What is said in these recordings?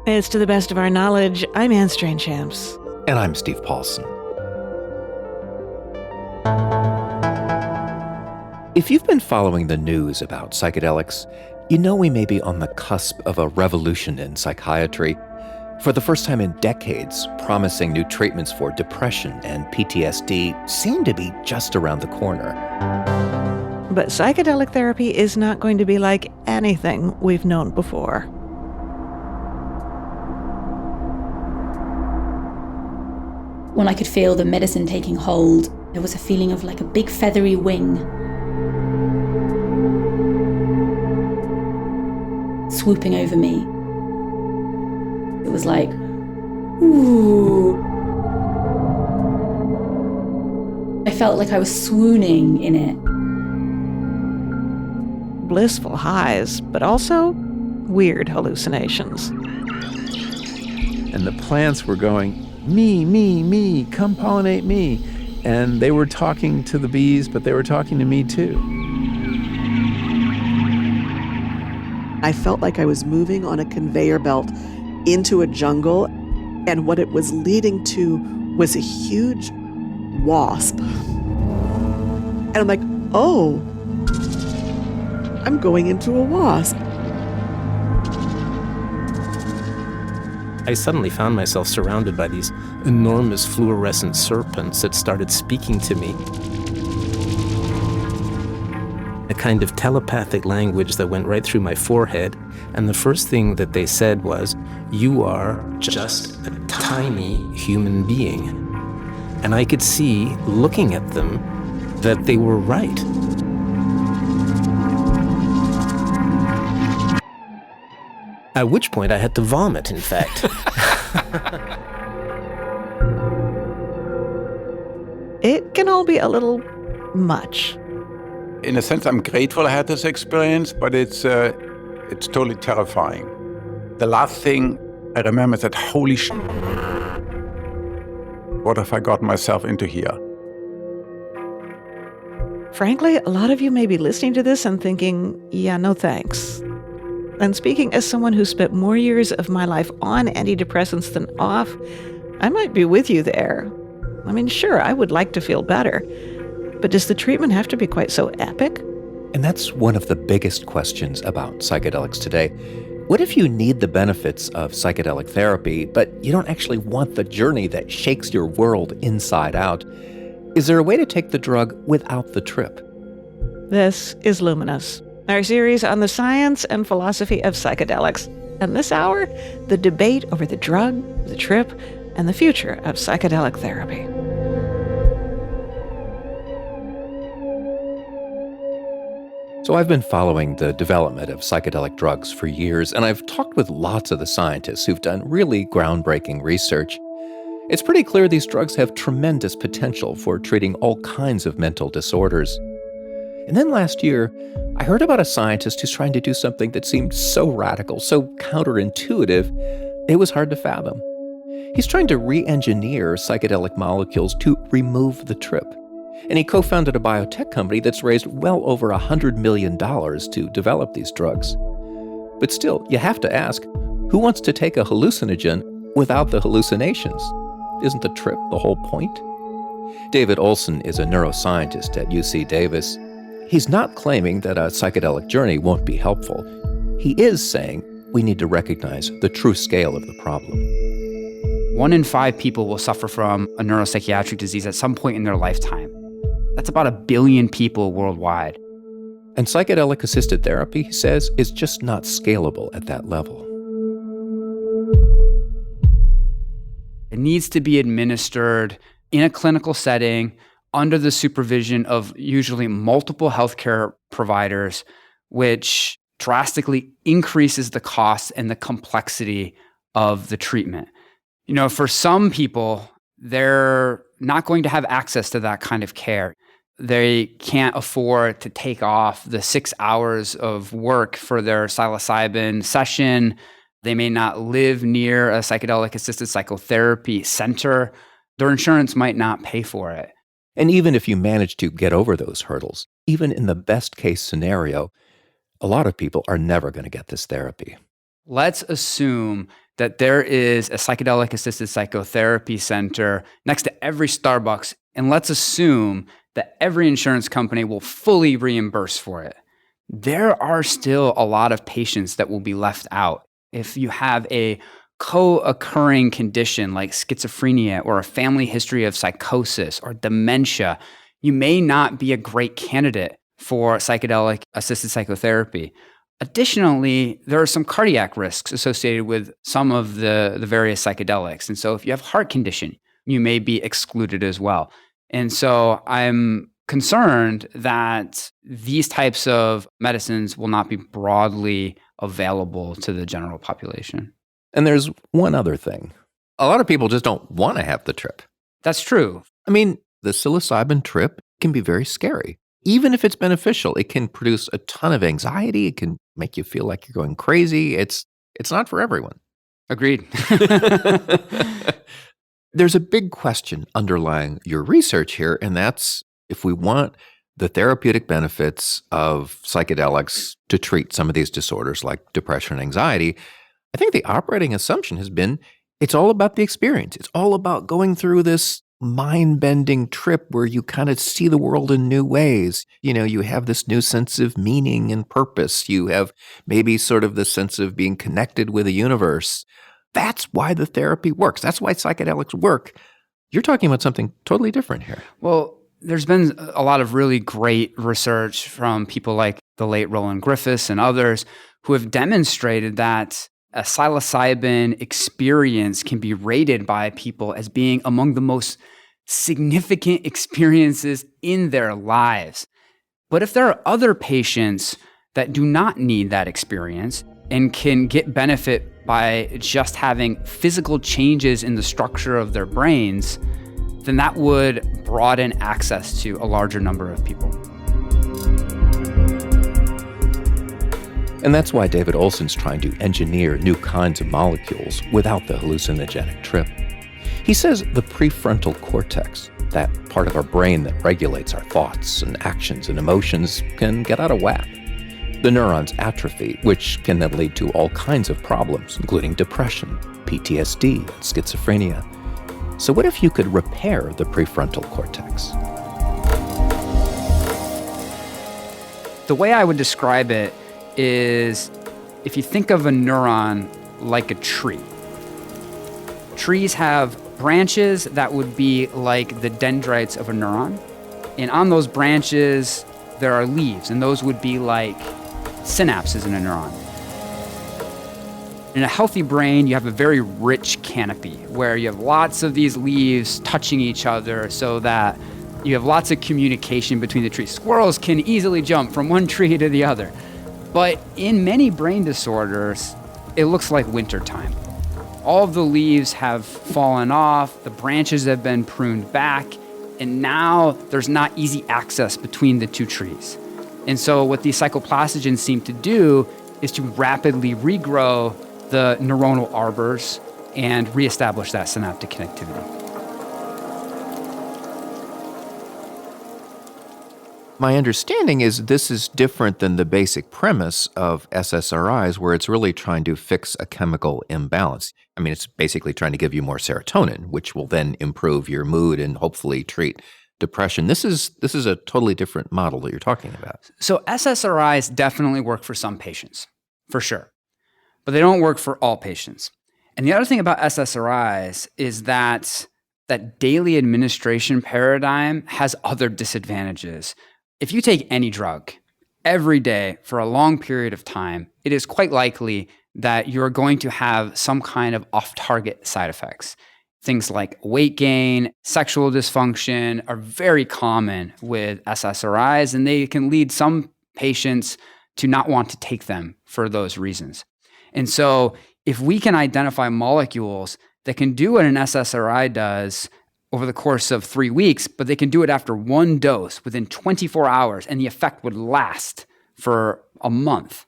It's To the Best of Our Knowledge. I'm Anne Strange-Champs. And I'm Steve Paulson. If you've been following the news about psychedelics, you know we may be on the cusp of a revolution in psychiatry. For the first time in decades, promising new treatments for depression and PTSD seem to be just around the corner. But psychedelic therapy is not going to be like anything we've known before. When I could feel the medicine taking hold, there was a feeling of like a big feathery wing swooping over me. It was like, ooh. I felt like I was swooning in it. Blissful highs, but also weird hallucinations. And the plants were going, me, come pollinate me. And they were talking to the bees, but they were talking to me too. I felt like I was moving on a conveyor belt into a jungle, and what it was leading to was a huge wasp. And I'm like, oh, I'm going into a wasp. I suddenly found myself surrounded by these enormous fluorescent serpents that started speaking to me. A kind of telepathic language that went right through my forehead, and the first thing that they said was, "You are just a tiny human being." And I could see, looking at them, that they were right. At which point I had to vomit, in fact. It can all be a little much. In a sense, I'm grateful I had this experience, but it's totally terrifying. The last thing I remember is that, holy shit, what have I got myself into here? Frankly, a lot of you may be listening to this and thinking, yeah, no thanks. And speaking as someone who spent more years of my life on antidepressants than off, I might be with you there. I mean, sure, I would like to feel better, but does the treatment have to be quite so epic? And that's one of the biggest questions about psychedelics today. What if you need the benefits of psychedelic therapy, but you don't actually want the journey that shakes your world inside out? Is there a way to take the drug without the trip? This is Luminous, our series on the science and philosophy of psychedelics. And this hour, the debate over the drug, the trip, and the future of psychedelic therapy. So I've been following the development of psychedelic drugs for years, and I've talked with lots of the scientists who've done really groundbreaking research. It's pretty clear these drugs have tremendous potential for treating all kinds of mental disorders. And then last year, I heard about a scientist who's trying to do something that seemed so radical, so counterintuitive, it was hard to fathom. He's trying to re-engineer psychedelic molecules to remove the trip. And he co-founded a biotech company that's raised well over $100 million to develop these drugs. But still, you have to ask, who wants to take a hallucinogen without the hallucinations? Isn't the trip the whole point? David Olson is a neuroscientist at UC Davis. He's not claiming that a psychedelic journey won't be helpful. He is saying we need to recognize the true scale of the problem. 1 in 5 people will suffer from a neuropsychiatric disease at some point in their lifetime. That's about 1 billion people worldwide. And psychedelic-assisted therapy, he says, is just not scalable at that level. It needs to be administered in a clinical setting under the supervision of usually multiple healthcare providers, which drastically increases the cost and the complexity of the treatment. You know, for some people, they're not going to have access to that kind of care. They can't afford to take off the 6 hours of work for their psilocybin session. They may not live near a psychedelic-assisted psychotherapy center. Their insurance might not pay for it. And even if you manage to get over those hurdles, even in the best-case scenario, a lot of people are never going to get this therapy. Let's assume that there is a psychedelic assisted psychotherapy center next to every Starbucks, and let's assume that every insurance company will fully reimburse for it, there are still a lot of patients that will be left out. If you have a co-occurring condition like schizophrenia or a family history of psychosis or dementia, you may not be a great candidate for psychedelic assisted psychotherapy. Additionally, there are some cardiac risks associated with some of the various psychedelics. And so if you have heart condition, you may be excluded as well. And so I'm concerned that these types of medicines will not be broadly available to the general population. And there's one other thing. A lot of people just don't want to have the trip. That's true. I mean, the psilocybin trip can be very scary. Even if it's beneficial, it can produce a ton of anxiety. It can make you feel like you're going crazy. It's not for everyone. Agreed. There's a big question underlying your research here, and that's if we want the therapeutic benefits of psychedelics to treat some of these disorders like depression and anxiety, I think the operating assumption has been it's all about the experience. It's all about going through this mind-bending trip where you kind of see the world in new ways. You know, you have this new sense of meaning and purpose. You have maybe sort of the sense of being connected with the universe. That's why the therapy works. That's why psychedelics work. You're talking about something totally different here. Well, there's been a lot of really great research from people like the late Roland Griffiths and others who have demonstrated that a psilocybin experience can be rated by people as being among the most significant experiences in their lives. But if there are other patients that do not need that experience and can get benefit by just having physical changes in the structure of their brains, then that would broaden access to a larger number of people. And that's why David Olson's trying to engineer new kinds of molecules without the hallucinogenic trip. He says the prefrontal cortex, that part of our brain that regulates our thoughts and actions and emotions, can get out of whack. The neurons atrophy, which can then lead to all kinds of problems, including depression, PTSD, and schizophrenia. So what if you could repair the prefrontal cortex? The way I would describe it is if you think of a neuron like a tree. Trees have branches that would be like the dendrites of a neuron. And on those branches, there are leaves, and those would be like synapses in a neuron. In a healthy brain, you have a very rich canopy where you have lots of these leaves touching each other so that you have lots of communication between the trees. Squirrels can easily jump from one tree to the other. But in many brain disorders, it looks like wintertime. All of the leaves have fallen off, the branches have been pruned back, and now there's not easy access between the two trees. And so what these psychoplastogens seem to do is to rapidly regrow the neuronal arbors and reestablish that synaptic connectivity. My understanding is this is different than the basic premise of SSRIs, where it's really trying to fix a chemical imbalance. I mean, it's basically trying to give you more serotonin, which will then improve your mood and hopefully treat depression. This is a totally different model that you're talking about. So SSRIs definitely work for some patients, for sure. But they don't work for all patients. And the other thing about SSRIs is that daily administration paradigm has other disadvantages. If you take any drug every day for a long period of time, it is quite likely that you're going to have some kind of off-target side effects. Things like weight gain, sexual dysfunction are very common with SSRIs, and they can lead some patients to not want to take them for those reasons. And so if we can identify molecules that can do what an SSRI does over the course of 3 weeks, but they can do it after one dose within 24 hours, and the effect would last for a month.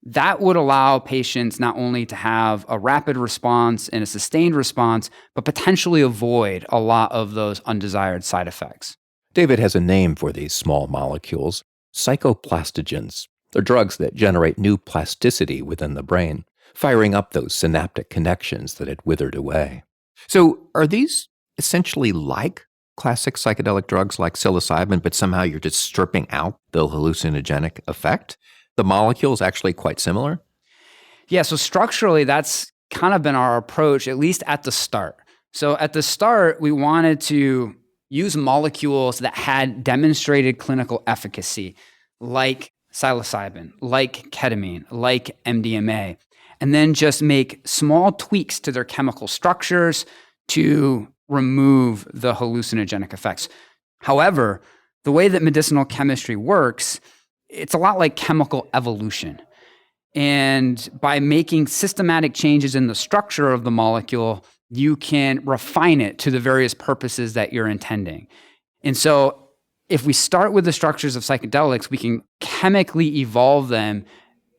That would allow patients not only to have a rapid response and a sustained response, but potentially avoid a lot of those undesired side effects. David has a name for these small molecules, psychoplastogens. They're drugs that generate new plasticity within the brain. firing up those synaptic connections that had withered away. So are these essentially like classic psychedelic drugs like psilocybin, but somehow you're just stripping out the hallucinogenic effect? The molecule is actually quite similar? Yeah, so structurally, that's kind of been our approach, at least at the start. So at the start, we wanted to use molecules that had demonstrated clinical efficacy, like psilocybin, like ketamine, like MDMA, and then just make small tweaks to their chemical structures to remove the hallucinogenic effects. However, the way that medicinal chemistry works, it's a lot like chemical evolution. And by making systematic changes in the structure of the molecule, you can refine it to the various purposes that you're intending. And so if we start with the structures of psychedelics, we can chemically evolve them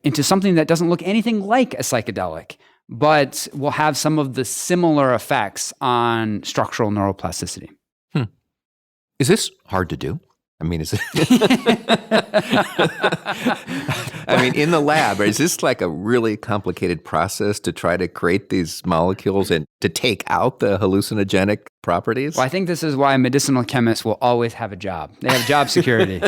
into something that doesn't look anything like a psychedelic, but will have some of the similar effects on structural neuroplasticity. Is this hard to do? I mean, is it? I mean, in the lab, is this like a really complicated process to try to create these molecules and to take out the hallucinogenic properties? Well, I think this is why medicinal chemists will always have a job. They have job security.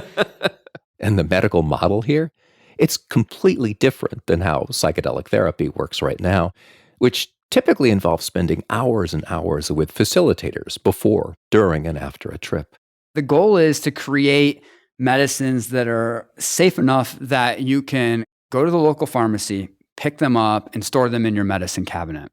And the medical model here, it's completely different than how psychedelic therapy works right now, which typically involves spending hours and hours with facilitators before, during, and after a trip. The goal is to create medicines that are safe enough that you can go to the local pharmacy, pick them up, and store them in your medicine cabinet.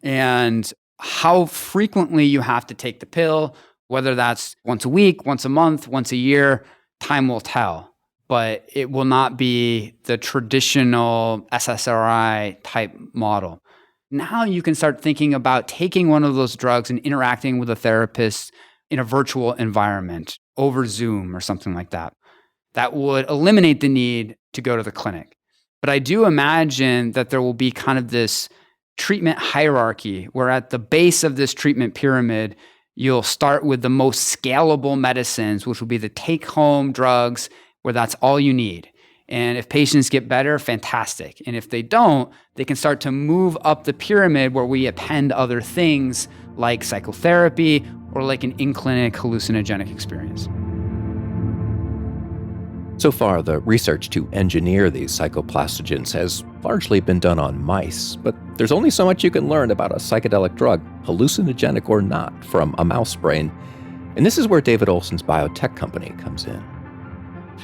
And how frequently you have to take the pill, whether that's once a week, once a month, once a year, time will tell. But it will not be the traditional SSRI type model. Now you can start thinking about taking one of those drugs and interacting with a therapist in a virtual environment over Zoom or something like that. That would eliminate the need to go to the clinic. But I do imagine that there will be kind of this treatment hierarchy where at the base of this treatment pyramid, you'll start with the most scalable medicines, which will be the take-home drugs where that's all you need. And if patients get better, fantastic. And if they don't, they can start to move up the pyramid where we append other things like psychotherapy or like an in-clinic hallucinogenic experience. So far, the research to engineer these psychoplastogens has largely been done on mice, but there's only so much you can learn about a psychedelic drug, hallucinogenic or not, from a mouse brain. And this is where David Olson's biotech company comes in.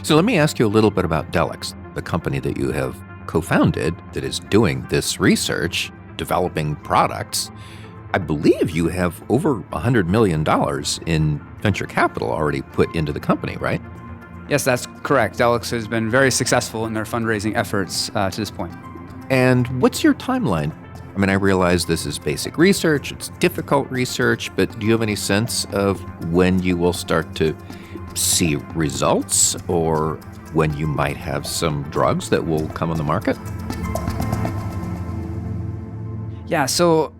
So let me ask you a little bit about Delix, the company that you have co-founded that is doing this research, developing products. I believe you have over $100 million in venture capital already put into the company, right? Yes, that's correct. Delix has been very successful in their fundraising efforts to this point. And what's your timeline? I mean, I realize this is basic research, it's difficult research, but do you have any sense of when you will start to see results or when you might have some drugs that will come on the market? Yeah, so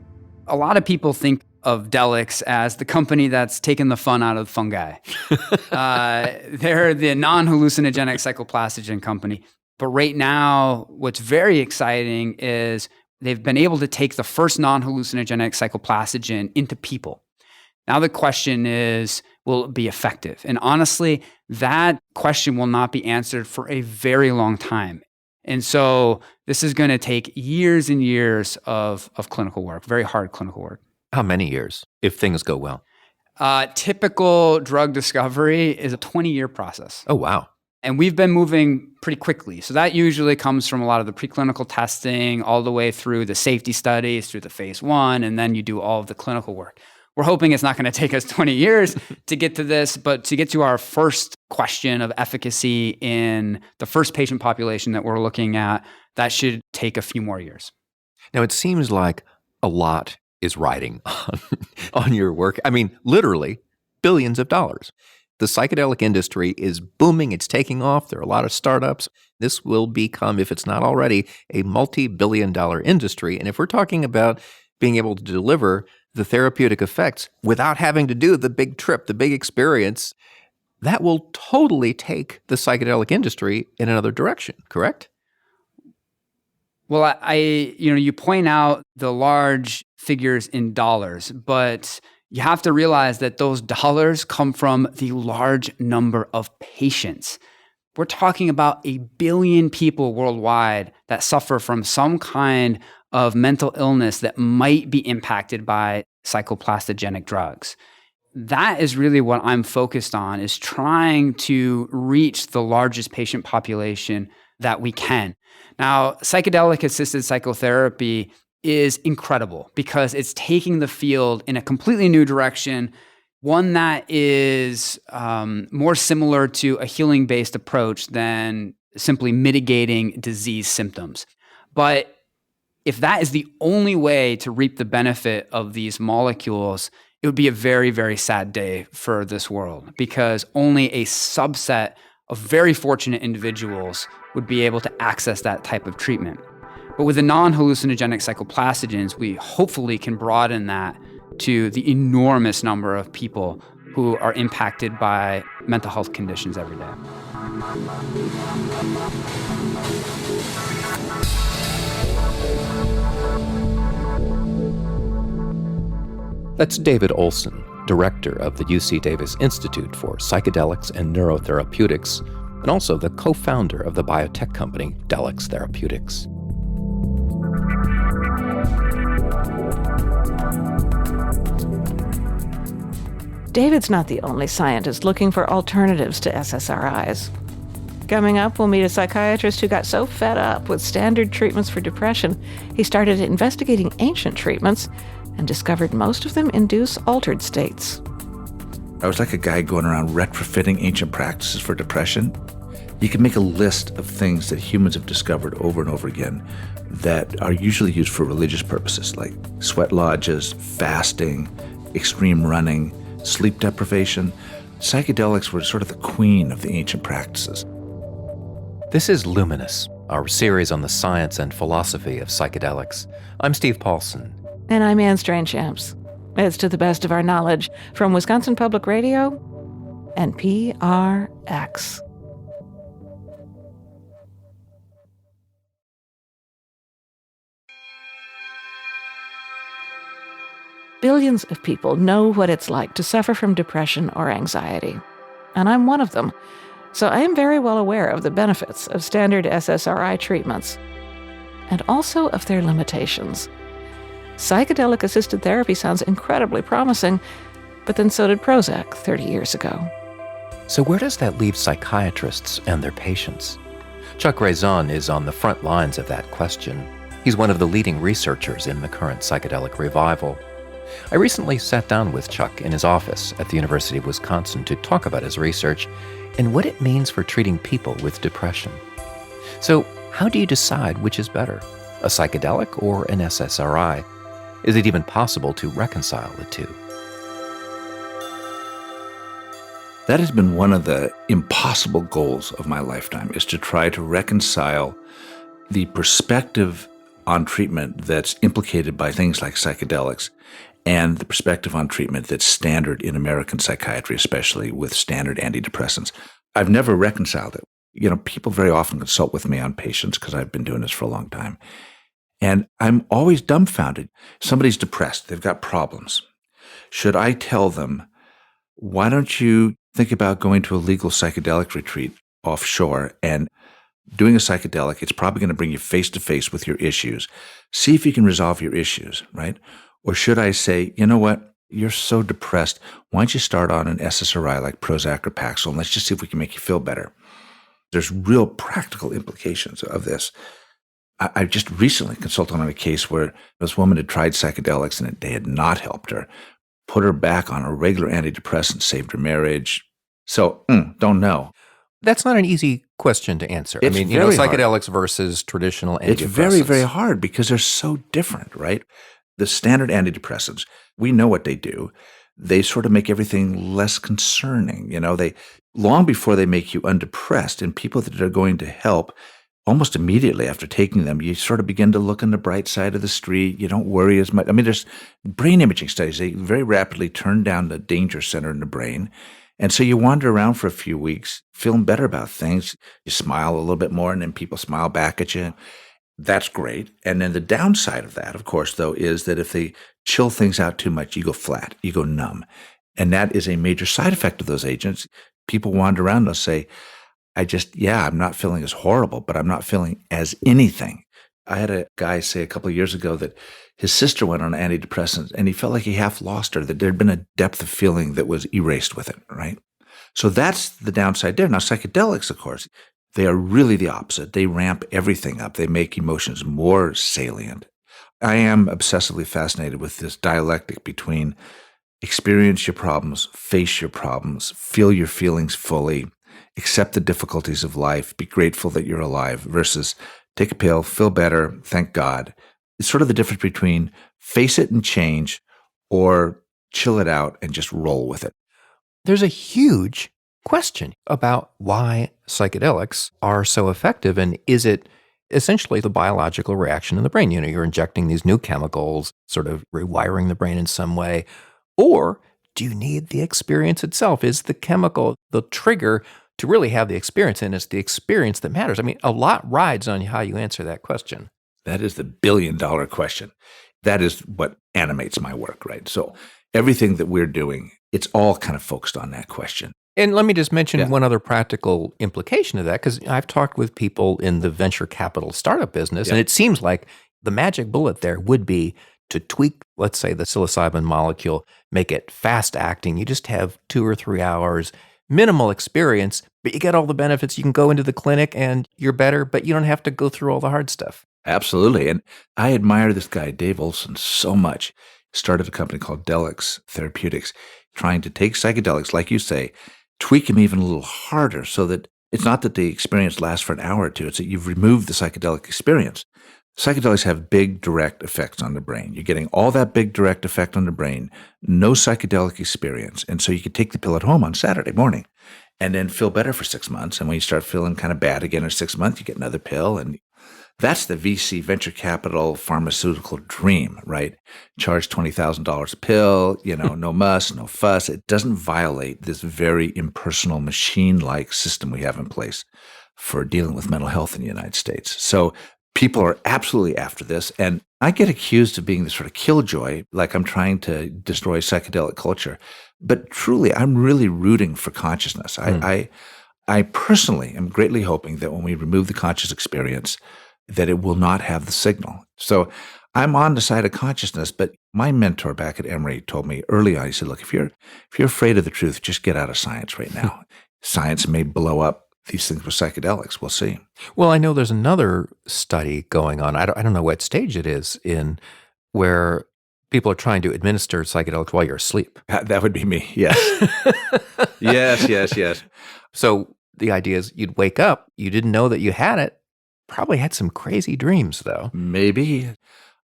a lot of people think of Delix as the company that's taken the fun out of fungi. They're the non-hallucinogenic psychoplastogen company. But right now, what's very exciting is they've been able to take the first non-hallucinogenic psychoplastogen into people. Now the question is, will it be effective? And honestly, that question will not be answered for a very long time. And so this is going to take years and years of clinical work, very hard clinical work. How many years, if things go well? Typical drug discovery is a 20-year process. Oh, wow. And we've been moving pretty quickly. So that usually comes from a lot of the preclinical testing, all the way through the safety studies, through the phase 1, and then you do all of the clinical work. We're hoping it's not going to take us 20 years to get to this, but to get to our first question of efficacy in the first patient population that we're looking at, that should take a few more years. Now, it seems like a lot is riding on your work. I mean, literally billions of dollars. The psychedelic industry is booming. It's taking off. There are a lot of startups. This will become, if it's not already, a multi-billion-dollar industry. And if we're talking about being able to deliver the therapeutic effects without having to do the big trip, the big experience, that will totally take the psychedelic industry in another direction, correct? Well, you point out the large figures in dollars, but you have to realize that those dollars come from the large number of patients. We're talking about 1 billion people worldwide that suffer from some kind of mental illness that might be impacted by psychoplastigenic drugs. That is really what I'm focused on, is trying to reach the largest patient population that we can. Now, psychedelic-assisted psychotherapy is incredible because it's taking the field in a completely new direction, one that is more similar to a healing-based approach than simply mitigating disease symptoms. But if that is the only way to reap the benefit of these molecules, it would be a very, very sad day for this world, because only a subset of very fortunate individuals would be able to access that type of treatment. But with the non-hallucinogenic psychoplastogens, we hopefully can broaden that to the enormous number of people who are impacted by mental health conditions every day. That's David Olson, director of the UC Davis Institute for Psychedelics and Neurotherapeutics, and also the co-founder of the biotech company Delix Therapeutics. David's not the only scientist looking for alternatives to SSRIs. Coming up, we'll meet a psychiatrist who got so fed up with standard treatments for depression, he started investigating ancient treatments and discovered most of them induce altered states. I was like a guy going around retrofitting ancient practices for depression. You can make a list of things that humans have discovered over and over again that are usually used for religious purposes, like sweat lodges, fasting, extreme running, sleep deprivation. Psychedelics were sort of the queen of the ancient practices. This is Luminous, our series on the science and philosophy of psychedelics. I'm Steve Paulson. And I'm Anne Strange-Champs. It's to the best of our knowledge from Wisconsin Public Radio and PRX. Billions of people know what it's like to suffer from depression or anxiety. And I'm one of them. So I am very well aware of the benefits of standard SSRI treatments and also of their limitations. Psychedelic-assisted therapy sounds incredibly promising, but then so did Prozac 30 years ago. So where does that leave psychiatrists and their patients? Chuck Raison is on the front lines of that question. He's one of the leading researchers in the current psychedelic revival. I recently sat down with Chuck in his office at the University of Wisconsin to talk about his research and what it means for treating people with depression. So how do you decide which is better, a psychedelic or an SSRI? Is it even possible to reconcile the two? That has been one of the impossible goals of my lifetime, is to try to reconcile the perspective on treatment that's implicated by things like psychedelics and the perspective on treatment that's standard in American psychiatry, especially with standard antidepressants. I've never reconciled it. People very often consult with me on patients because I've been doing this for a long time. And I'm always dumbfounded. Somebody's depressed. They've got problems. Should I tell them, why don't you think about going to a legal psychedelic retreat offshore and doing a psychedelic? It's probably going to bring you face to face with your issues. See if you can resolve your issues, right? Or should I say, you know what? You're so depressed. Why don't you start on an SSRI like Prozac or Paxil, and let's just see if we can make you feel better. There's real practical implications of this. I just recently consulted on a case where this woman had tried psychedelics and they had not helped her. Put her back on a regular antidepressant, saved her marriage. So, don't know. That's not an easy question to answer. It's psychedelics versus traditional antidepressants. It's very, very hard because they're so different, right? The standard antidepressants, we know what they do. They sort of make everything less concerning. They long before they make you undepressed, and people that are going to help, almost immediately after taking them, you sort of begin to look on the bright side of the street. You don't worry as much. There's brain imaging studies. They very rapidly turn down the danger center in the brain. And so you wander around for a few weeks, feeling better about things. You smile a little bit more, and then people smile back at you. That's great. And then the downside of that, of course, though, is that if they chill things out too much, you go flat, you go numb. And that is a major side effect of those agents. People wander around and say, I'm not feeling as horrible, but I'm not feeling as anything. I had a guy say a couple of years ago that his sister went on antidepressants and he felt like he half lost her, that there'd been a depth of feeling that was erased with it, right? So that's the downside there. Now, psychedelics, of course, they are really the opposite. They ramp everything up. They make emotions more salient. I am obsessively fascinated with this dialectic between experience your problems, face your problems, feel your feelings fully, accept the difficulties of life, be grateful that you're alive, versus take a pill, feel better, thank God. It's sort of the difference between face it and change or chill it out and just roll with it. There's a huge question about why psychedelics are so effective, and is it essentially the biological reaction in the brain? You know, you're injecting these new chemicals, sort of rewiring the brain in some way, or do you need the experience itself? Is the chemical the trigger to really have the experience, and it's the experience that matters? I mean, a lot rides on how you answer that question. That is the billion-dollar question. That is what animates my work, right? So everything that we're doing, it's all kind of focused on that question. And let me just mention one other practical implication of that, because I've talked with people in the venture capital startup business, and it seems like the magic bullet there would be to tweak, let's say, the psilocybin molecule, make it fast acting. You just have 2 or 3 hours, minimal experience, but you get all the benefits. You can go into the clinic and you're better, but you don't have to go through all the hard stuff. Absolutely. And I admire this guy, Dave Olson, so much. Started a company called Delix Therapeutics, trying to take psychedelics, like you say, tweak them even a little harder so that it's not that the experience lasts for an hour or two, it's that you've removed the psychedelic experience. Psychedelics have big direct effects on the brain. You're getting all that big direct effect on the brain, no psychedelic experience. And so you could take the pill at home on Saturday morning and then feel better for 6 months. And when you start feeling kind of bad again in 6 months, you get another pill. And that's the VC venture capital pharmaceutical dream, right? Charge $20,000 a pill, no muss, no fuss. It doesn't violate this very impersonal machine-like system we have in place for dealing with mental health in the United States. So people are absolutely after this. And I get accused of being this sort of killjoy, like I'm trying to destroy psychedelic culture. But truly, I'm really rooting for consciousness. I personally am greatly hoping that when we remove the conscious experience, that it will not have the signal. So I'm on the side of consciousness, but my mentor back at Emory told me early on, he said, look, if you're afraid of the truth, just get out of science right now. Science may blow up these things with psychedelics. We'll see. Well, I know there's another study going on. I don't know what stage it is in, where people are trying to administer psychedelics while you're asleep. That would be me. Yes. Yes. So the idea is you'd wake up, you didn't know that you had it, probably had some crazy dreams though. Maybe.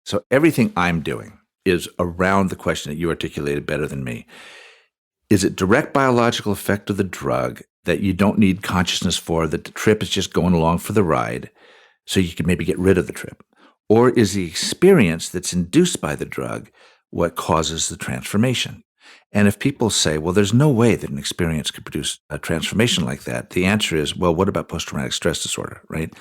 So everything I'm doing is around the question that you articulated better than me. Is it direct biological effect of the drug that you don't need consciousness for, that the trip is just going along for the ride, so you can maybe get rid of the trip? Or is the experience that's induced by the drug what causes the transformation? And if people say, well, there's no way that an experience could produce a transformation like that, the answer is, well, what about post-traumatic stress disorder, right?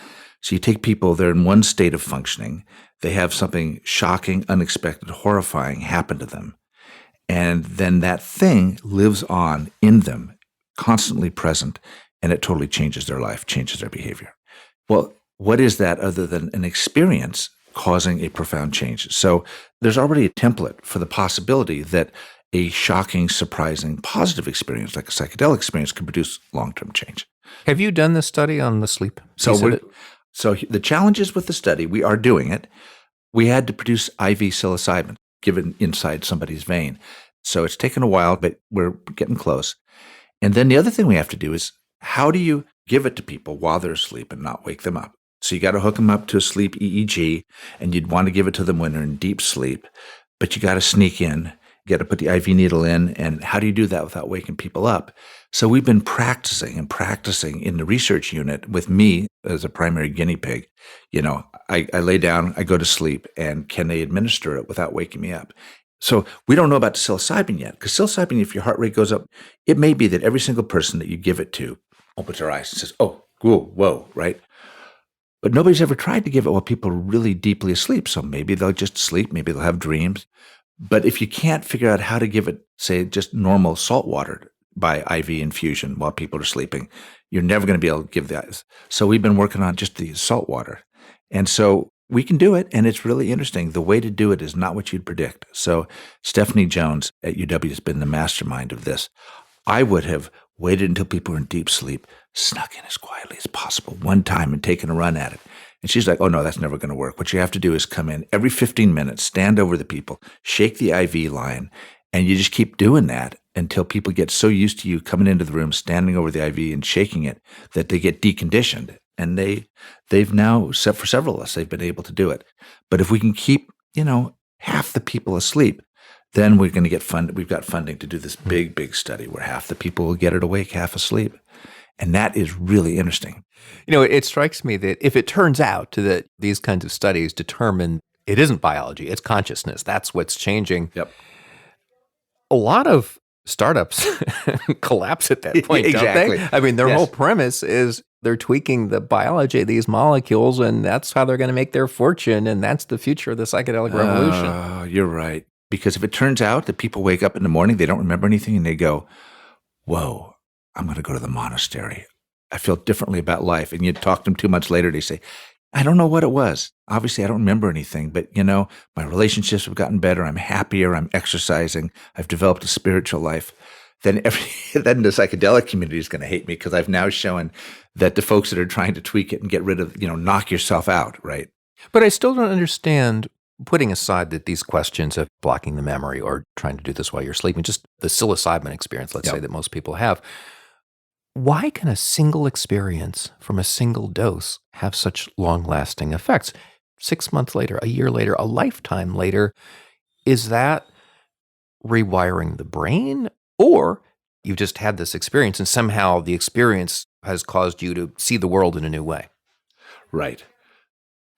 So you take people, they're in one state of functioning, they have something shocking, unexpected, horrifying happen to them, and then that thing lives on in them, constantly present, and it totally changes their life, changes their behavior. Well, what is that other than an experience causing a profound change? So there's already a template for the possibility that a shocking, surprising, positive experience, like a psychedelic experience, can produce long-term change. Have you done this study on the sleep? So the challenges with the study, we are doing it. We had to produce IV psilocybin given inside somebody's vein. So it's taken a while, but we're getting close. And then the other thing we have to do is, how do you give it to people while they're asleep and not wake them up? So you got to hook them up to a sleep EEG, and you'd want to give it to them when they're in deep sleep, but you got to sneak in, you got to put the IV needle in, and how do you do that without waking people up? So we've been practicing in the research unit with me as a primary guinea pig. I lay down, I go to sleep, and can they administer it without waking me up? So we don't know about psilocybin yet, because psilocybin, if your heart rate goes up, it may be that every single person that you give it to opens their eyes and says, oh, whoa, right? But nobody's ever tried to give it while people are really deeply asleep. So maybe they'll just sleep, maybe they'll have dreams. But if you can't figure out how to give it, say, just normal salt water by IV infusion while people are sleeping, you're never going to be able to give that. So we've been working on just the salt water. And so we can do it, and it's really interesting. The way to do it is not what you'd predict. So Stephanie Jones at UW has been the mastermind of this. I would have waited until people were in deep sleep, snuck in as quietly as possible one time and taken a run at it. And she's like, oh, no, that's never going to work. What you have to do is come in every 15 minutes, stand over the people, shake the IV line, and you just keep doing that until people get so used to you coming into the room, standing over the IV and shaking it, that they get deconditioned. And they've now, for several of us, they've been able to do it. But if we can keep, half the people asleep, then we're going to get funded. We've got funding to do this big, big study where half the people will get it awake, half asleep. And that is really interesting. It strikes me that if it turns out that these kinds of studies determine it isn't biology, it's consciousness, that's what's changing. Yep. A lot of startups collapse at that point, Exactly. don't they? I mean, their Yes. whole premise is they're tweaking the biology of these molecules, and that's how they're going to make their fortune, and that's the future of the psychedelic revolution. Oh, you're right. Because if it turns out that people wake up in the morning, they don't remember anything, and they go, whoa, I'm going to go to the monastery. I feel differently about life. And you talk to them 2 months later, they say, I don't know what it was. Obviously, I don't remember anything, but my relationships have gotten better. I'm happier. I'm exercising. I've developed a spiritual life. Then the psychedelic community is going to hate me because I've now shown that the folks that are trying to tweak it and get rid of, knock yourself out, right? But I still don't understand, putting aside that these questions of blocking the memory or trying to do this while you're sleeping, just the psilocybin experience, let's say, that most people have. Why can a single experience from a single dose have such long-lasting effects? 6 months later, a year later, a lifetime later, is that rewiring the brain? Or you just had this experience and somehow the experience has caused you to see the world in a new way? Right.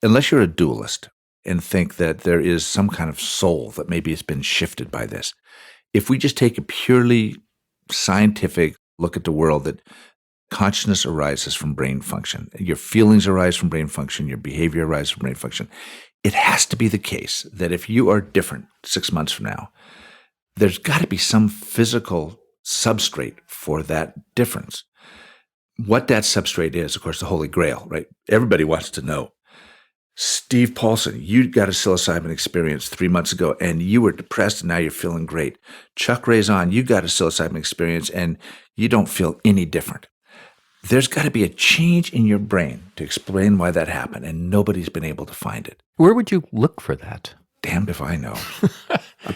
Unless you're a dualist and think that there is some kind of soul that maybe has been shifted by this. If we just take a purely scientific look at the world, that consciousness arises from brain function, your feelings arise from brain function, your behavior arises from brain function, it has to be the case that if you are different 6 months from now, there's got to be some physical substrate for that difference. What that substrate is, of course, the Holy Grail, right? Everybody wants to know. Steve Paulson, you got a psilocybin experience 3 months ago and you were depressed and now you're feeling great. Chuck Raison, you got a psilocybin experience and you don't feel any different. There's got to be a change in your brain to explain why that happened, and nobody's been able to find it. Where would you look for that? Damned if I know.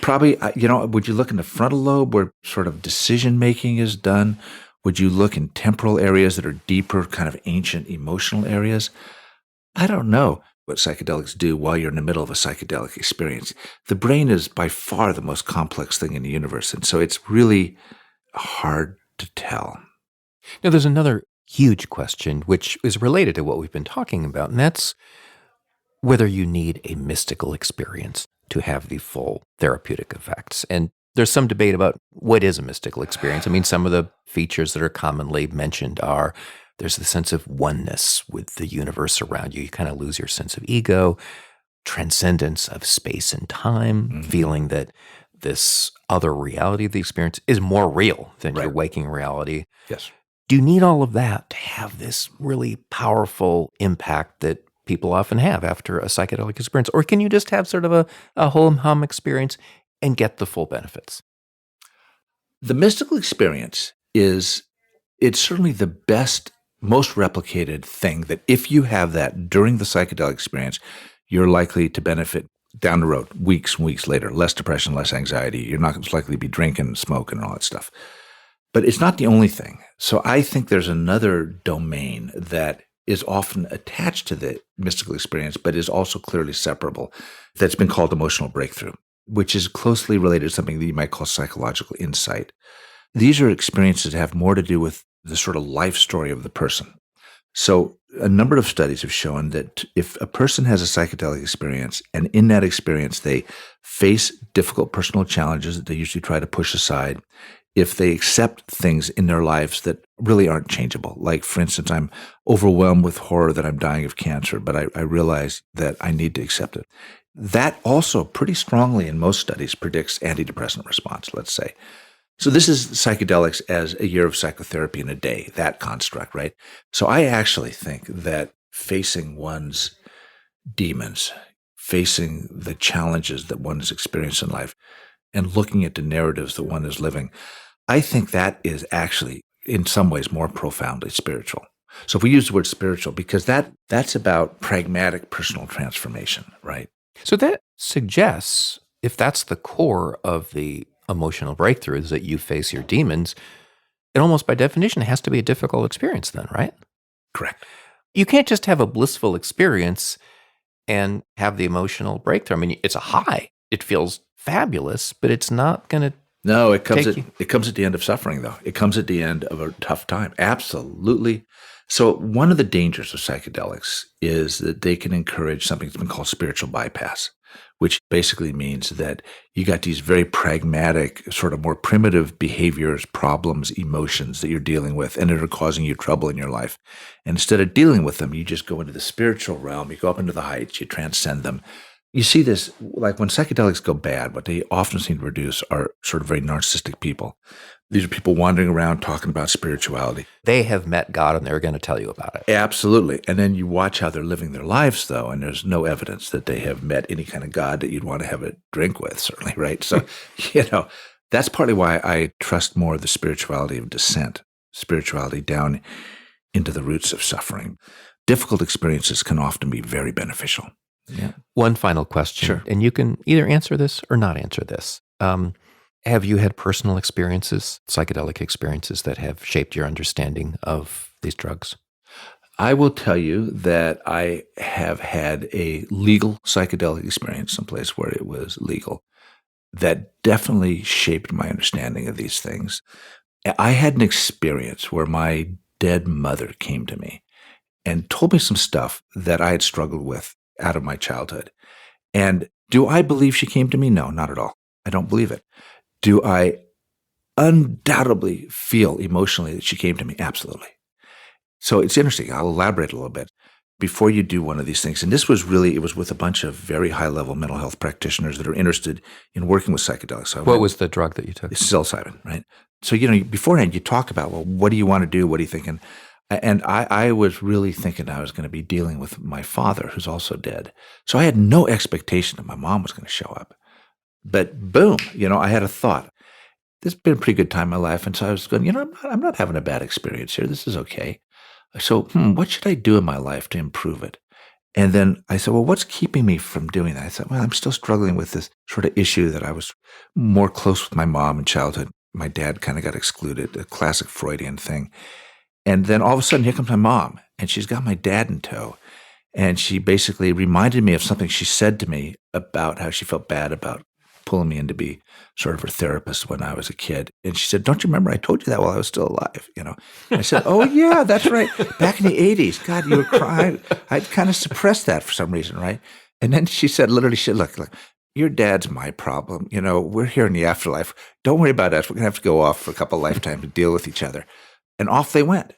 Probably, would you look in the frontal lobe where sort of decision-making is done? Would you look in temporal areas that are deeper, kind of ancient emotional areas? I don't know what psychedelics do while you're in the middle of a psychedelic experience. The brain is by far the most complex thing in the universe, and so it's really hard to tell. Now, there's another huge question which is related to what we've been talking about, and that's whether you need a mystical experience to have the full therapeutic effects. And there's some debate about what is a mystical experience. I mean, some of the features that are commonly mentioned are there's the sense of oneness with the universe around you. You kind of lose your sense of ego, transcendence of space and time, feeling that this other reality of the experience is more real than your waking reality. Yes. Do you need all of that to have this really powerful impact that people often have after a psychedelic experience? Or can you just have sort of a hum experience and get the full benefits? The mystical experience it's certainly the best, most replicated thing that if you have that during the psychedelic experience, you're likely to benefit down the road, weeks and weeks later, less depression, less anxiety. You're not as likely to be drinking, smoking, and all that stuff. But it's not the only thing. So I think there's another domain that is often attached to the mystical experience, but is also clearly separable, that's been called emotional breakthrough, which is closely related to something that you might call psychological insight. These are experiences that have more to do with the sort of life story of the person. So a number of studies have shown that if a person has a psychedelic experience, and in that experience they face difficult personal challenges that they usually try to push aside, if they accept things in their lives that really aren't changeable. Like, for instance, I'm overwhelmed with horror that I'm dying of cancer, but I realize that I need to accept it. That also pretty strongly in most studies predicts antidepressant response, let's say. So this is psychedelics as a year of psychotherapy in a day, that construct, right? So I actually think that facing one's demons, facing the challenges that one has experienced in life, and looking at the narratives that one is living, I think that is actually, in some ways, more profoundly spiritual. So if we use the word spiritual, because that's about pragmatic personal transformation, right? So that suggests, if that's the core of the emotional breakthroughs, that you face your demons, it almost by definition has to be a difficult experience then, right? Correct. You can't just have a blissful experience and have the emotional breakthrough. I mean, it's a high. It feels fabulous, but it's not going to. No, it comes at the end of suffering, though. It comes at the end of a tough time. Absolutely. So one of the dangers of psychedelics is that they can encourage something that's been called spiritual bypass, which basically means that you got these very pragmatic, sort of more primitive behaviors, problems, emotions that you're dealing with and that are causing you trouble in your life. And instead of dealing with them, you just go into the spiritual realm, you go up into the heights, you transcend them. You see this, like when psychedelics go bad, what they often seem to produce are sort of very narcissistic people. These are people wandering around talking about spirituality. They have met God and they're going to tell you about it. Absolutely. And then you watch how they're living their lives, though, and there's no evidence that they have met any kind of God that you'd want to have a drink with, certainly, right? So, that's partly why I trust more the spirituality of descent, spirituality down into the roots of suffering. Difficult experiences can often be very beneficial. Yeah. One final question, Sure. And you can either answer this or not answer this. Have you had personal experiences, psychedelic experiences, that have shaped your understanding of these drugs? I will tell you that I have had a legal psychedelic experience someplace where it was legal that definitely shaped my understanding of these things. I had an experience where my dead mother came to me and told me some stuff that I had struggled with out of my childhood. And do I believe she came to me? No, not at all. I don't believe it. Do I undoubtedly feel emotionally that she came to me? Absolutely. So it's interesting. I'll elaborate a little bit before you do one of these things. And this was really, it was with a bunch of very high-level mental health practitioners that are interested in working with psychedelics. So what was the drug that you took? Psilocybin, right? So, beforehand you talk about, well, what do you want to do? What are you thinking? And I was really thinking I was going to be dealing with my father, who's also dead. So I had no expectation that my mom was going to show up. But boom, I had a thought. This has been a pretty good time in my life. And so I was going, I'm not having a bad experience here. This is okay. So, what should I do in my life to improve it? And then I said, well, what's keeping me from doing that? I said, well, I'm still struggling with this sort of issue that I was more close with my mom in childhood. My dad kind of got excluded, a classic Freudian thing. And then all of a sudden, here comes my mom, and she's got my dad in tow. And she basically reminded me of something she said to me about how she felt bad about pulling me in to be sort of her therapist when I was a kid. And she said, don't you remember I told you that while I was still alive? I said, oh, yeah, that's right. Back in the 80s, God, you were crying. I'd kind of suppressed that for some reason, right? And then she said, literally, look, your dad's my problem. We're here in the afterlife. Don't worry about us. We're going to have to go off for a couple of lifetimes to deal with each other. And off they went.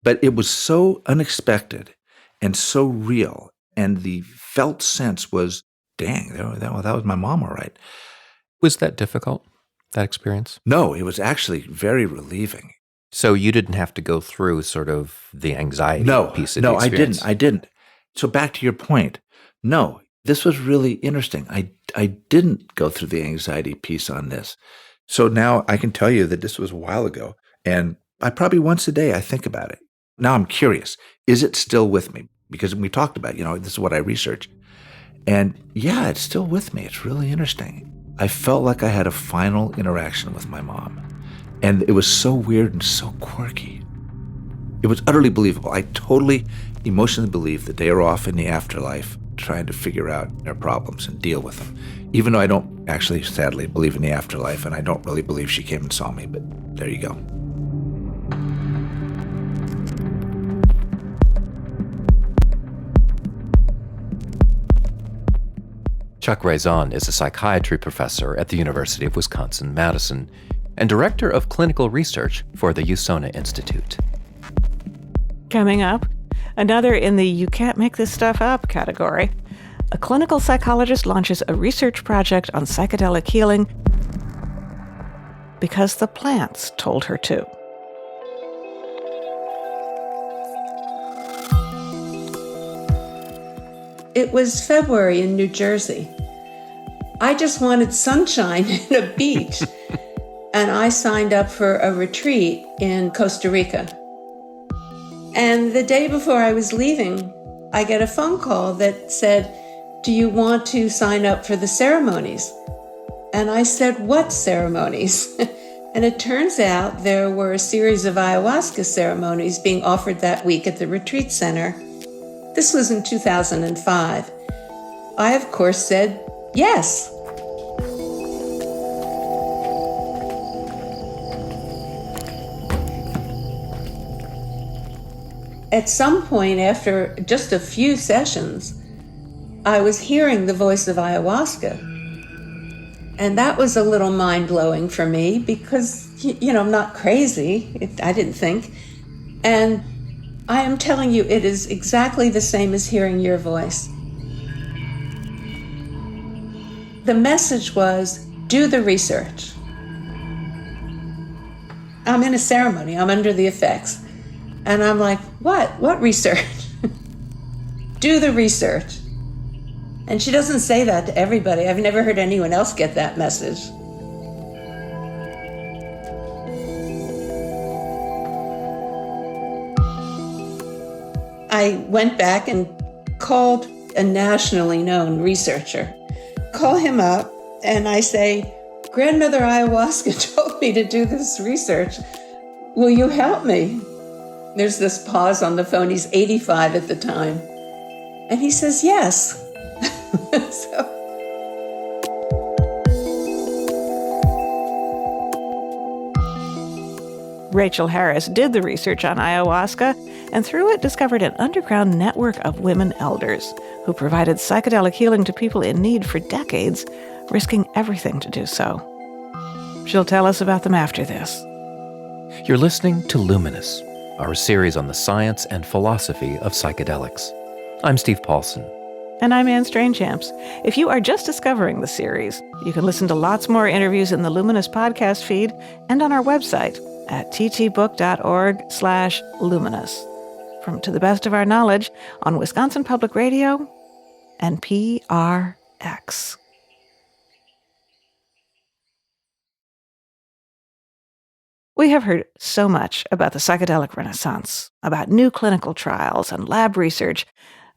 But it was so unexpected and so real. And the felt sense was, dang, that was my mom, all right. Was that difficult, that experience? No, it was actually very relieving. So you didn't have to go through sort of the anxiety piece of the experience? No, I didn't. So back to your point, no, this was really interesting. I didn't go through the anxiety piece on this. So now I can tell you that this was a while ago, and I probably once a day I think about it. Now I'm curious, is it still with me? Because we talked about, this is what I research. And yeah, it's still with me. It's really interesting. I felt like I had a final interaction with my mom. And it was so weird and so quirky. It was utterly believable. I totally emotionally believe that they are off in the afterlife trying to figure out their problems and deal with them. Even though I don't actually, sadly, believe in the afterlife, and I don't really believe she came and saw me, but there you go. Chuck Raison is a psychiatry professor at the University of Wisconsin-Madison. and Director of Clinical Research for the USONA Institute. Coming up, another in the you can't make this stuff up category. A clinical psychologist launches a research project on psychedelic healing because the plants told her to. It was February in New Jersey. I just wanted sunshine and a beach. And I signed up for a retreat in Costa Rica. And the day before I was leaving, I get a phone call that said, "Do you want to sign up for the ceremonies?" And I said, "What ceremonies?" And it turns out there were a series of ayahuasca ceremonies being offered that week at the retreat center. This was in 2005. I, of course, said yes. At some point, after just a few sessions, I was hearing the voice of ayahuasca. And that was a little mind-blowing for me because, I'm not crazy. I didn't think. And I am telling you, it is exactly the same as hearing your voice. The message was, do the research. I'm in a ceremony. I'm under the effects. And I'm like, what? What research? Do the research. And she doesn't say that to everybody. I've never heard anyone else get that message. I went back and called a nationally known researcher. Call him up and I say, "Grandmother Ayahuasca told me to do this research. Will you help me?" There's this pause on the phone. He's 85 at the time. And he says, yes. Rachel Harris did the research on ayahuasca and through it discovered an underground network of women elders who provided psychedelic healing to people in need for decades, risking everything to do so. She'll tell us about them after this. You're listening to Luminous, our series on the science and philosophy of psychedelics. I'm Steve Paulson. And I'm Anne Stranechamps. If you are just discovering the series, you can listen to lots more interviews in the Luminous podcast feed and on our website at ttbook.org/luminous. From To the Best of Our Knowledge on Wisconsin Public Radio and PRX. We have heard so much about the psychedelic renaissance, about new clinical trials and lab research.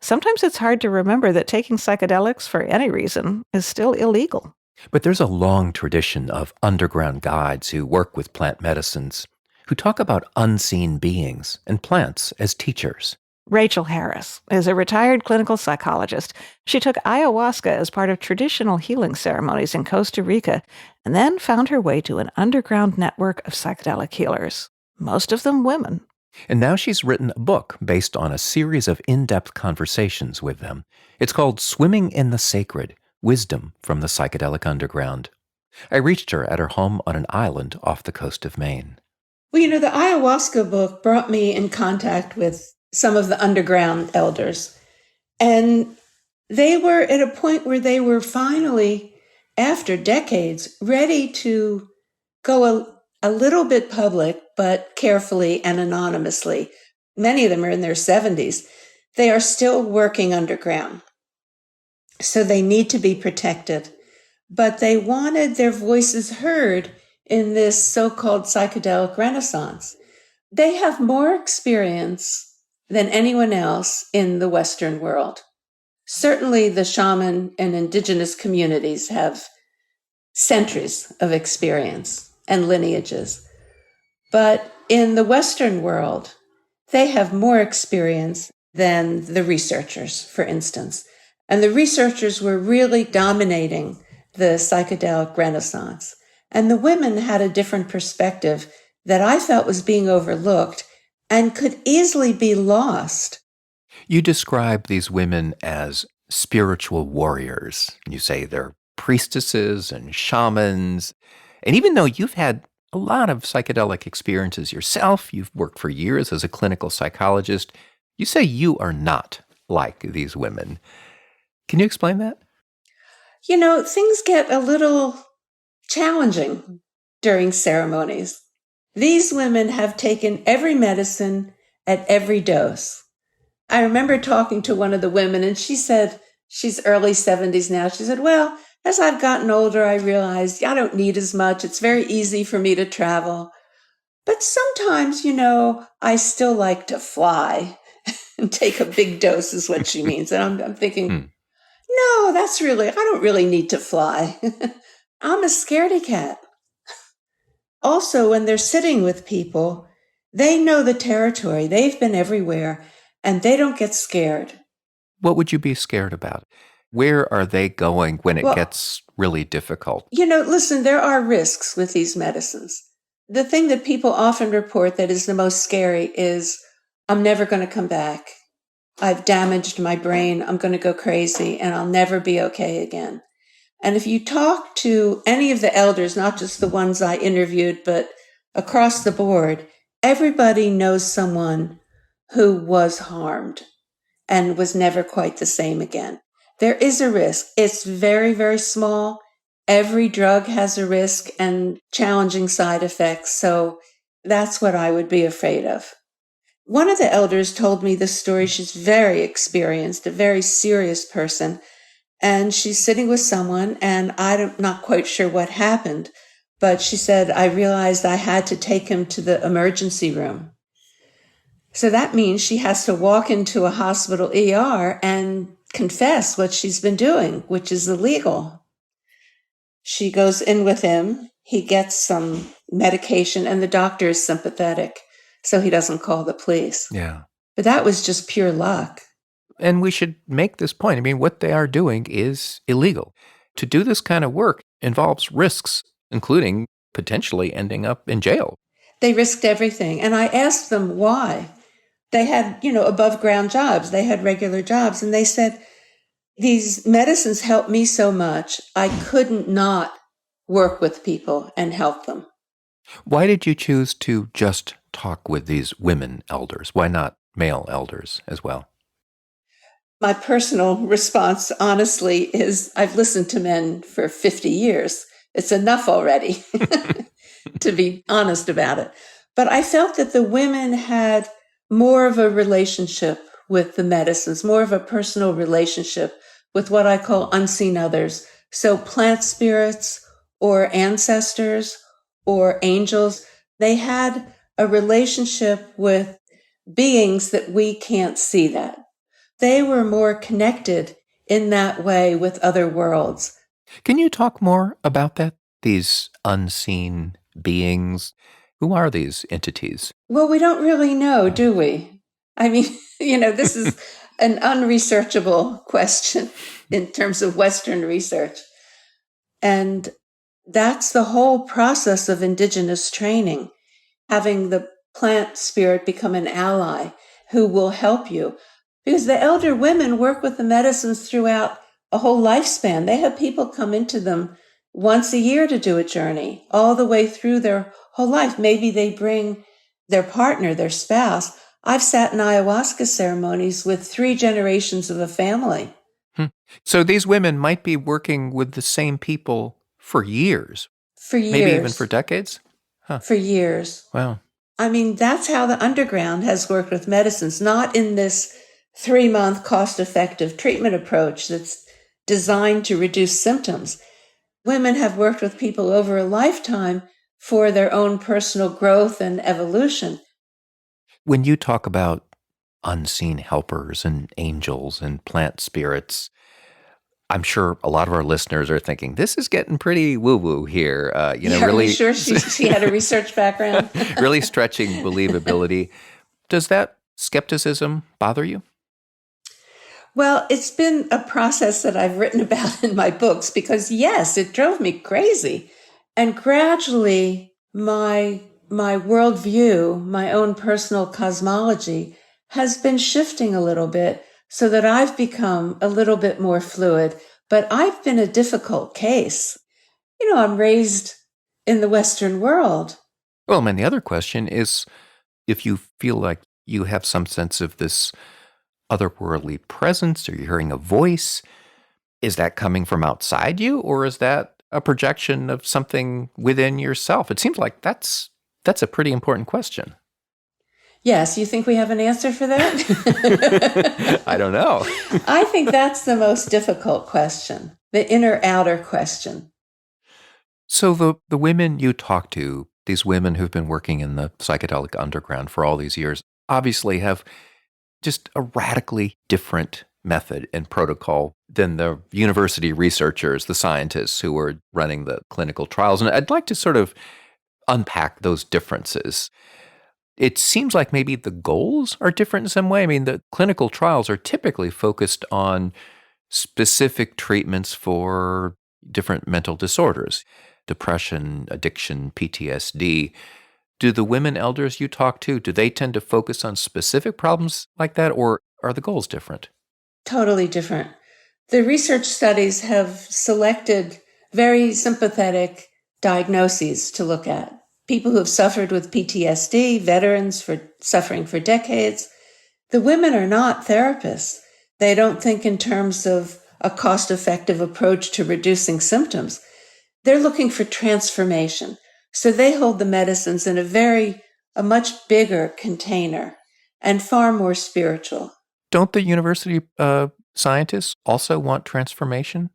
Sometimes it's hard to remember that taking psychedelics for any reason is still illegal. But there's a long tradition of underground guides who work with plant medicines, who talk about unseen beings and plants as teachers. Rachel Harris is a retired clinical psychologist. She took ayahuasca as part of traditional healing ceremonies in Costa Rica and then found her way to an underground network of psychedelic healers, most of them women. And now she's written a book based on a series of in-depth conversations with them. It's called Swimming in the Sacred, Wisdom from the Psychedelic Underground. I reached her at her home on an island off the coast of Maine. Well, the ayahuasca book brought me in contact with some of the underground elders. And they were at a point where they were finally, after decades, ready to go a little bit public, but carefully and anonymously. Many of them are in their 70s. They are still working underground. So they need to be protected. But they wanted their voices heard in this so-called psychedelic renaissance. They have more experience than anyone else in the Western world. Certainly the shaman and indigenous communities have centuries of experience and lineages. But in the Western world, they have more experience than the researchers, for instance. And the researchers were really dominating the psychedelic renaissance. And the women had a different perspective that I felt was being overlooked and could easily be lost. You describe these women as spiritual warriors. You say they're priestesses and shamans. And even though you've had a lot of psychedelic experiences yourself. You've worked for years as a clinical psychologist. You say you are not like these women. Can you explain that? Things get a little challenging during ceremonies. These women have taken every medicine at every dose. I remember talking to one of the women, and she said, she's early 70s now. She said, well, as I've gotten older, I realized I don't need as much. It's very easy for me to travel. But sometimes, I still like to fly and take a big dose is what she means. And I'm thinking, no, I don't really need to fly. I'm a scaredy cat. Also, when they're sitting with people, they know the territory. They've been everywhere, and they don't get scared. What would you be scared about? Where are they going when it gets really difficult? Listen, there are risks with these medicines. The thing that people often report that is the most scary is, I'm never going to come back. I've damaged my brain. I'm going to go crazy, and I'll never be okay again. And if you talk to any of the elders, not just the ones I interviewed, but across the board, everybody knows someone who was harmed and was never quite the same again. There is a risk. It's very, very small. Every drug has a risk and challenging side effects. So that's what I would be afraid of. One of the elders told me this story. She's very experienced, a very serious person. And she's sitting with someone, and I'm not quite sure what happened, but she said, I realized I had to take him to the emergency room. So that means she has to walk into a hospital ER and confess what she's been doing, which is illegal. She goes in with him. He gets some medication, and the doctor is sympathetic, so he doesn't call the police. Yeah. But that was just pure luck. And we should make this point. I mean, what they are doing is illegal. To do this kind of work involves risks, including potentially ending up in jail. They risked everything. And I asked them why. They had, above ground jobs. They had regular jobs. And they said, these medicines helped me so much, I couldn't not work with people and help them. Why did you choose to just talk with these women elders? Why not male elders as well? My personal response, honestly, is I've listened to men for 50 years. It's enough already, to be honest about it. But I felt that the women had more of a relationship with the medicines, more of a personal relationship with what I call unseen others. So plant spirits or ancestors or angels, they had a relationship with beings that we can't see that. They were more connected in that way with other worlds. Can you talk more about that? These unseen beings? Who are these entities? Well, we don't really know, do we? I mean, this is an unresearchable question in terms of Western research. And that's the whole process of indigenous training, having the plant spirit become an ally who will help you. Because the elder women work with the medicines throughout a whole lifespan. They have people come into them once a year to do a journey, all the way through their whole life. Maybe they bring their partner, their spouse. I've sat in ayahuasca ceremonies with 3 generations of a family. So these women might be working with the same people for years. For years. Maybe even for decades? Huh. For years. Wow. I mean, that's how the underground has worked with medicines, not in this 3-month cost-effective treatment approach that's designed to reduce symptoms. Women have worked with people over a lifetime for their own personal growth and evolution. When you talk about unseen helpers and angels and plant spirits, I'm sure a lot of our listeners are thinking, this is getting pretty woo-woo here. Really, sure she had a research background? Really stretching believability. Does that skepticism bother you? Well, it's been a process that I've written about in my books because, yes, it drove me crazy. And gradually, my worldview, my own personal cosmology, has been shifting a little bit so that I've become a little bit more fluid. But I've been a difficult case. I'm raised in the Western world. Well, and the other question is, if you feel like you have some sense of this otherworldly presence, or you're hearing a voice, is that coming from outside you, or is that a projection of something within yourself? It seems like that's a pretty important question. Yes, you think we have an answer for that? I don't know. I think that's the most difficult question, the inner-outer question. So the women you talk to, these women who've been working in the psychedelic underground for all these years, obviously have just a radically different method and protocol than the university researchers, the scientists who were running the clinical trials. And I'd like to sort of unpack those differences. It seems like maybe the goals are different in some way. I mean, the clinical trials are typically focused on specific treatments for different mental disorders, depression, addiction, PTSD. Do the women elders you talk to, do they tend to focus on specific problems like that, or are the goals different? Totally different. The research studies have selected very sympathetic diagnoses to look at. People who have suffered with PTSD, veterans suffering for decades. The women are not therapists. They don't think in terms of a cost-effective approach to reducing symptoms. They're looking for transformation. So they hold the medicines in a much bigger container and far more spiritual. Don't the university scientists also want transformation?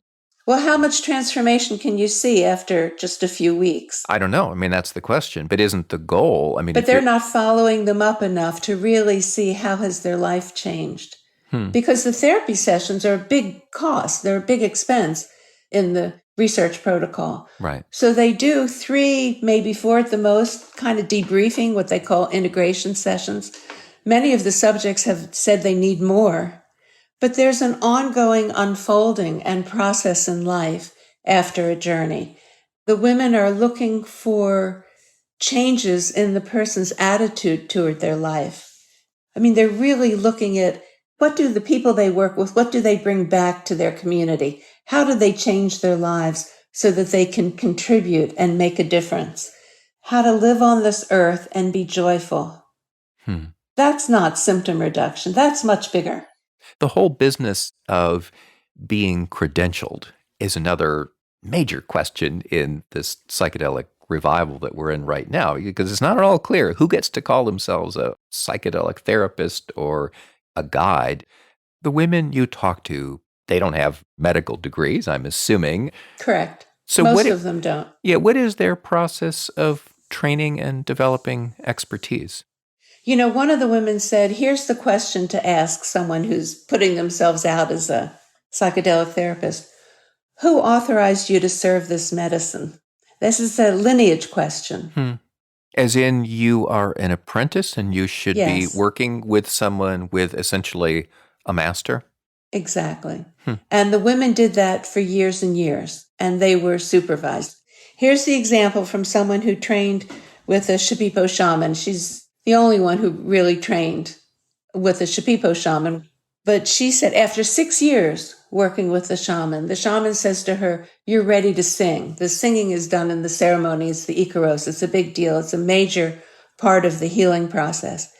Well, how much transformation can you see after just a few weeks? I don't know. I mean, that's the question. But isn't the goal? I mean, but they're not following them up enough to really see how has their life changed. Because the therapy sessions are a big cost. They're a big expense in the research protocol. Right. So they do 3, maybe 4 at the most, kind of debriefing, what they call integration sessions. Many of the subjects have said they need more. But there's an ongoing unfolding and process in life after a journey. The women are looking for changes in the person's attitude toward their life. I mean, they're really looking at what do the people they work with, what do they bring back to their community? How do they change their lives so that they can contribute and make a difference? How to live on this earth and be joyful. That's not symptom reduction. That's much bigger. The whole business of being credentialed is another major question in this psychedelic revival that we're in right now, because it's not at all clear who gets to call themselves a psychedelic therapist or a guide. The women you talk to, they don't have medical degrees, I'm assuming. Correct. So most of them don't. Yeah, what is their process of training and developing expertise? You know, one of the women said, here's the question to ask someone who's putting themselves out as a psychedelic therapist. Who authorized you to serve this medicine? This is a lineage question. As in, you are an apprentice and you should be working with someone with essentially a master? Exactly. And the women did that for years and years, and they were supervised. Here's the example from someone who trained with a Shipipo shaman. She's the only one who really trained with a Shipipo shaman. But she said after 6 years working with the shaman says to her, you're ready to sing. The singing is done in the ceremony. It's the Icaros. It's a big deal. It's a major part of the healing process.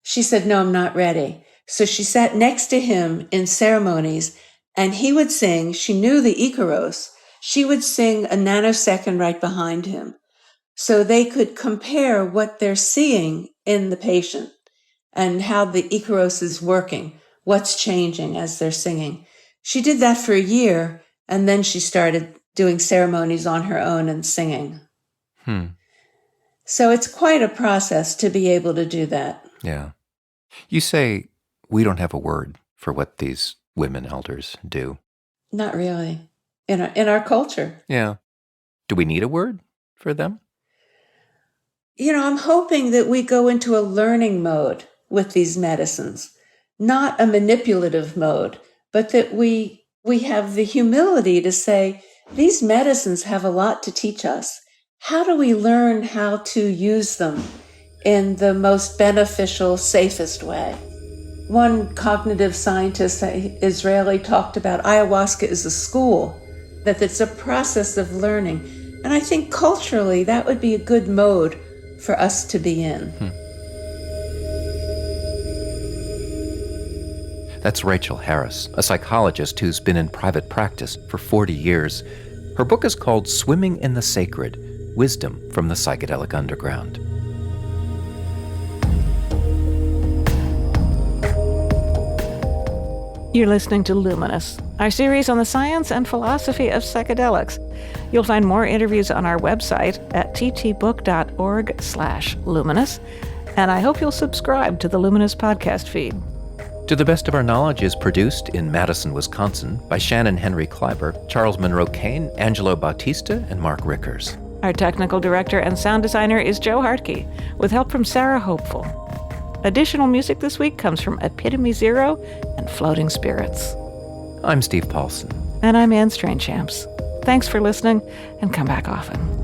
She said, no, I'm not ready. So she sat next to him in ceremonies and he would sing. She knew the Icaros. She would sing a nanosecond right behind him. So they could compare what they're seeing in the patient and how the Icaros is working, what's changing as they're singing. She did that for a year, and then she started doing ceremonies on her own and singing. So it's quite a process to be able to do that. Yeah. You say we don't have a word for what these women elders do. Not really. In our culture. Yeah. Do we need a word for them? You know, I'm hoping that we go into a learning mode with these medicines, not a manipulative mode, but that we have the humility to say, these medicines have a lot to teach us. How do we learn how to use them in the most beneficial, safest way? One cognitive scientist, Israeli, talked about ayahuasca as a school, that it's a process of learning. And I think culturally that would be a good mode for us to be in. That's Rachel Harris, a psychologist who's been in private practice for 40 years. Her book is called Swimming in the Sacred: Wisdom from the Psychedelic Underground. You're listening to Luminous, our series on the science and philosophy of psychedelics. You'll find more interviews on our website at ttbook.org/luminous, and I hope you'll subscribe to the Luminous podcast feed. To the Best of Our Knowledge is produced in Madison, Wisconsin by Shannon Henry Kleiber, Charles Monroe Kane, Angelo Bautista, and Mark Rickers. Our technical director and sound designer is Joe Hartke, with help from Sarah Hopeful. Additional music this week comes from Epitome Zero and Floating Spirits. I'm Steve Paulson. And I'm Anne Strainchamps. Thanks for listening, and come back often.